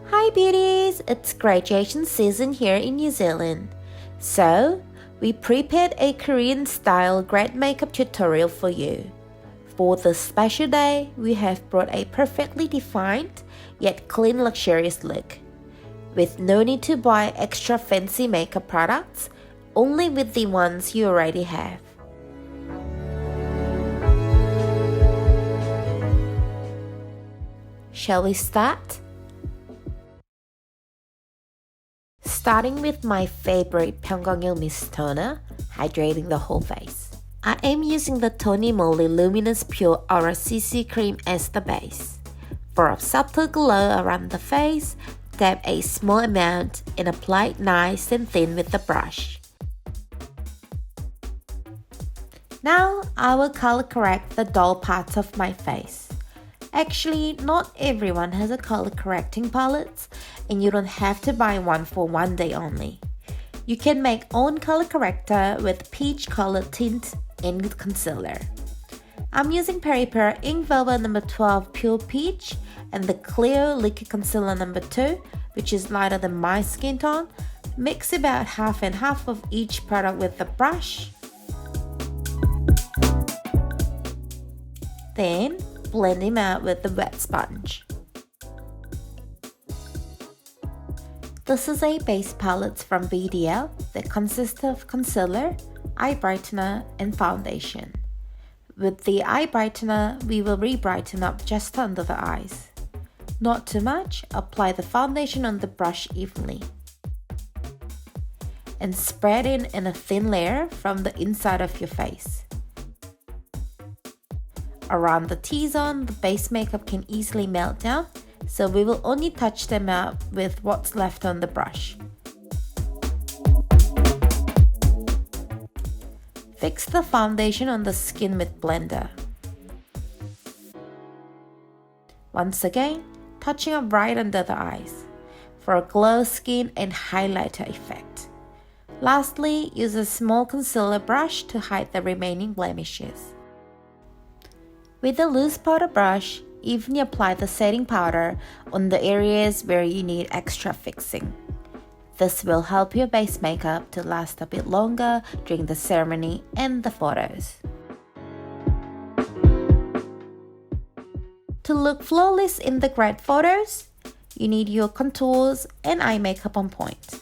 Hi beauties, it's graduation season here in New Zealand. So, we prepared a Korean style grad makeup tutorial for you. For this special day, we have brought a perfectly defined yet clean luxurious look. With no need to buy extra fancy makeup products, only with the ones you already have. Shall we start? Starting with my favorite PyunkangYul Mist Toner, hydrating the whole face. I am using the Tonymoly Luminous Pure Aura CC Cream as the base. For a subtle glow around the face, dab a small amount and apply it nice and thin with the brush. Now, I will color correct the dull parts of my face. Actually, not everyone has a color correcting palette, and you don't have to buy one for one day only. You can make own color corrector with peach color tint and concealer. I'm using Peripera Ink Velvet No. 12 Pure Peach and the Clio Liquid Concealer No. 2, which is lighter than my skin tone. Mix about half and half of each product with the brush. Then, blend them out with the wet sponge. This is a base palette from BDL that consists of concealer, eye brightener, and foundation. With the eye brightener, we will re-brighten up just under the eyes. Not too much, apply the foundation on the brush evenly. And spread it in a thin layer from the inside of your face. Around the T-zone, the base makeup can easily melt down, so we will only touch them out with what's left on the brush. Fix the foundation on the skin with blender. Once again, touching up right under the eyes for a glow skin and highlighter effect. Lastly, use a small concealer brush to hide the remaining blemishes. With a loose powder brush, evenly apply the setting powder on the areas where you need extra fixing. This will help your base makeup to last a bit longer during the ceremony and the photos. To look flawless in the grad photos, you need your contours and eye makeup on point.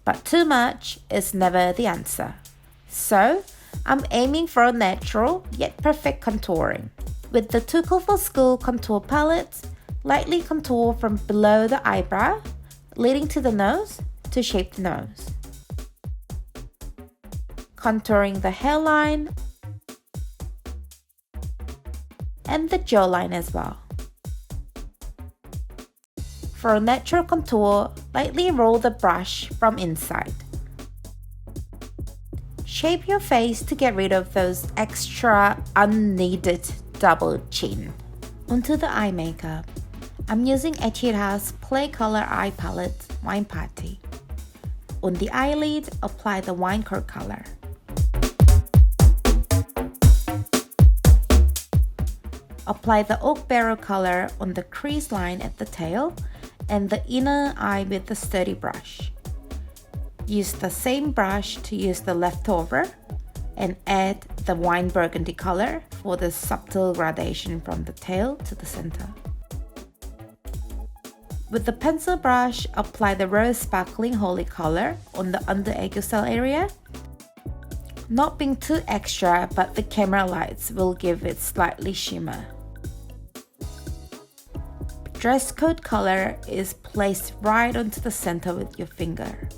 But too much is never the answer. So, I'm aiming for a natural yet perfect contouring. With the Too Cool for School contour palette, lightly contour from below the eyebrow, leading to the nose to shape the nose. Contouring the hairline and the jawline as well. For a natural contour, lightly roll the brush from inside. Shape your face to get rid of those extra unneeded double chin. Onto the eye makeup. I'm using Etude House Play Color Eye Palette Wine Party. On the eyelid, apply the wine coat color. Apply the oak barrel color on the crease line at the tail and the inner eye with the sturdy brush. Use the same brush to use the leftover and add the wine burgundy color for the subtle gradation from the tail to the center. With the pencil brush, apply the rose sparkling holy color on the under aegosal area. Not being too extra, but the camera lights will give it slightly shimmer. Dress code color is placed right onto the center with your finger.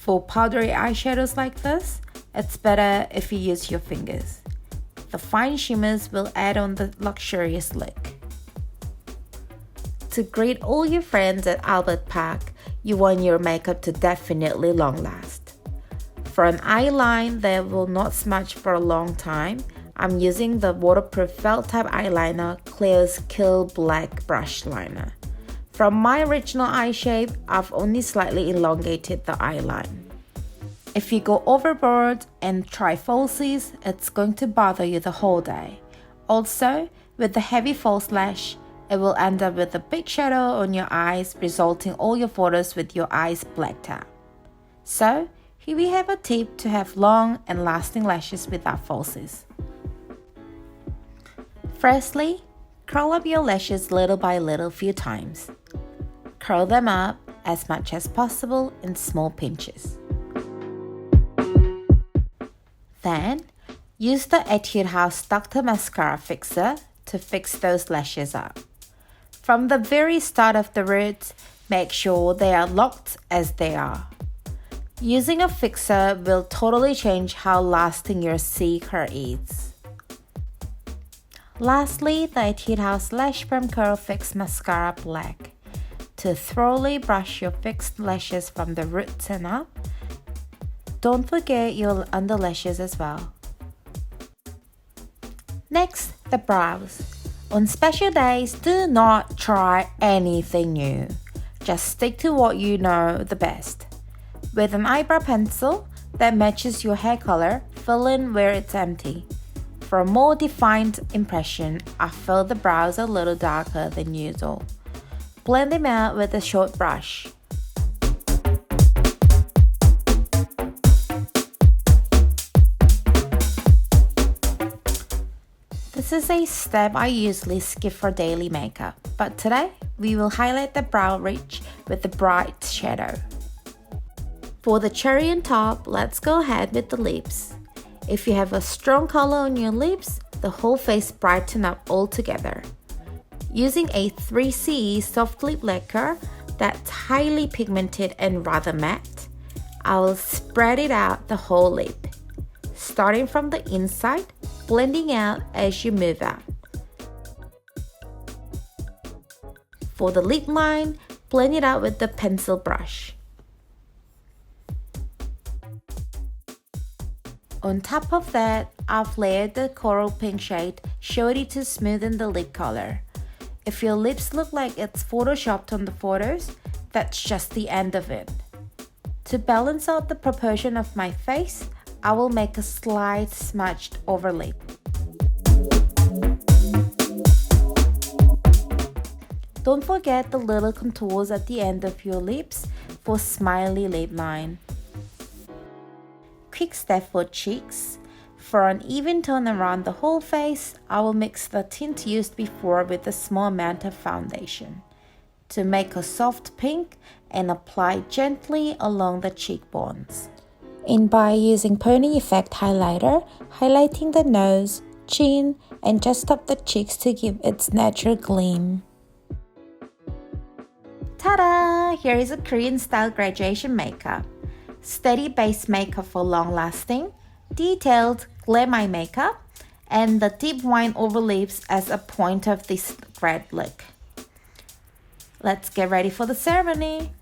For powdery eyeshadows like this, it's better if you use your fingers. The fine shimmers will add on the luxurious look. To greet all your friends at Albert Park, you want your makeup to definitely long last. For an eyeline that will not smudge for a long time, I'm using the waterproof felt type eyeliner Clio's Kill Black Brush Liner. From my original eye shape, I've only slightly elongated the eyeline. If you go overboard and try falsies, it's going to bother you the whole day. Also, With the heavy false lash, it will end up with a big shadow on your eyes, resulting all your photos with your eyes blacked out. So, here we have a tip to have long and lasting lashes without falsies. Firstly, curl up your lashes little by little few times. Curl them up as much as possible in small pinches. Then, use the Etude House Dr.Mascara fixer to fix those lashes up. From the very start of the roots, make sure they are locked as they are. Using a fixer will totally change how lasting your C-curl is. Lastly, the Etude House Lash Perm Curl Fix Mascara Black. To thoroughly brush your fixed lashes from the roots and up. Don't forget your underlashes as well. Next, the brows. On special days, do not try anything new. Just stick to what you know the best. With an eyebrow pencil that matches your hair color, fill in where it's empty. For a more defined impression, I fill the brows a little darker than usual. Blend them out with a short brush. This is a step I usually skip for daily makeup, but today we will highlight the brow ridge with the bright shadow. For the cherry on top, let's go ahead with the lips. If you have a strong color on your lips, the whole face brighten up altogether. Using a 3CE soft lip lacquer that's highly pigmented and rather matte, I will spread it out the whole lip, starting from the inside, blending out as you move out. For the lip line, blend it out with the pencil brush. On top of that, I've layered the coral pink shade shorty to smoothen the lip color. If your lips look like it's photoshopped on the photos, that's just the end of it. To balance out the proportion of my face, I will make a slight smudged over lip. Don't forget the little contours at the end of your lips for smiley lip line. Quick step for cheeks. For an even tone around the whole face, I will mix the tint used before with a small amount of foundation to make a soft pink and apply gently along the cheekbones. And by using pony effect highlighter, highlighting the nose, chin, and just up the cheeks to give its natural gleam. Ta-da! Here is a Korean style graduation makeup. Steady base makeup for long lasting, detailed glam eye makeup, and the deep wine over lips as a point of this grad look. Let's get ready for the ceremony.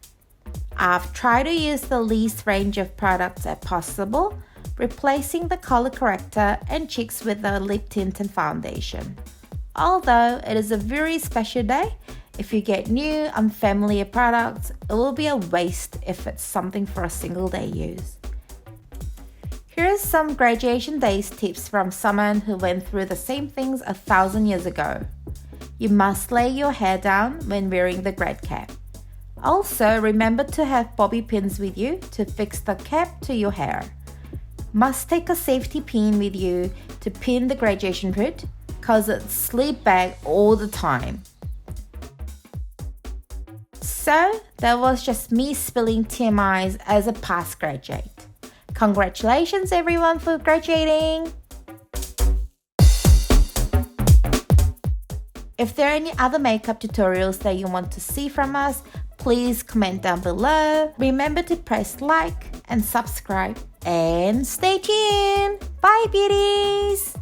I've tried to use the least range of products as possible, replacing the color corrector and cheeks with the lip tint and foundation. Although it is a very special day, if you get new, unfamiliar products, it will be a waste if it's something for a single day use. Here are some graduation days tips from someone who went through the same things 1,000 years ago. You must lay your hair down when wearing the grad cap. Also, remember to have bobby pins with you to fix the cap to your hair. Must take a safety pin with you to pin the graduation hood, cause it slip back all the time. So, that was just me spilling TMIs as a past graduate. Congratulations everyone for graduating! If there are any other makeup tutorials that you want to see from us, please comment down below. Remember to press like and subscribe and stay tuned. Bye beauties!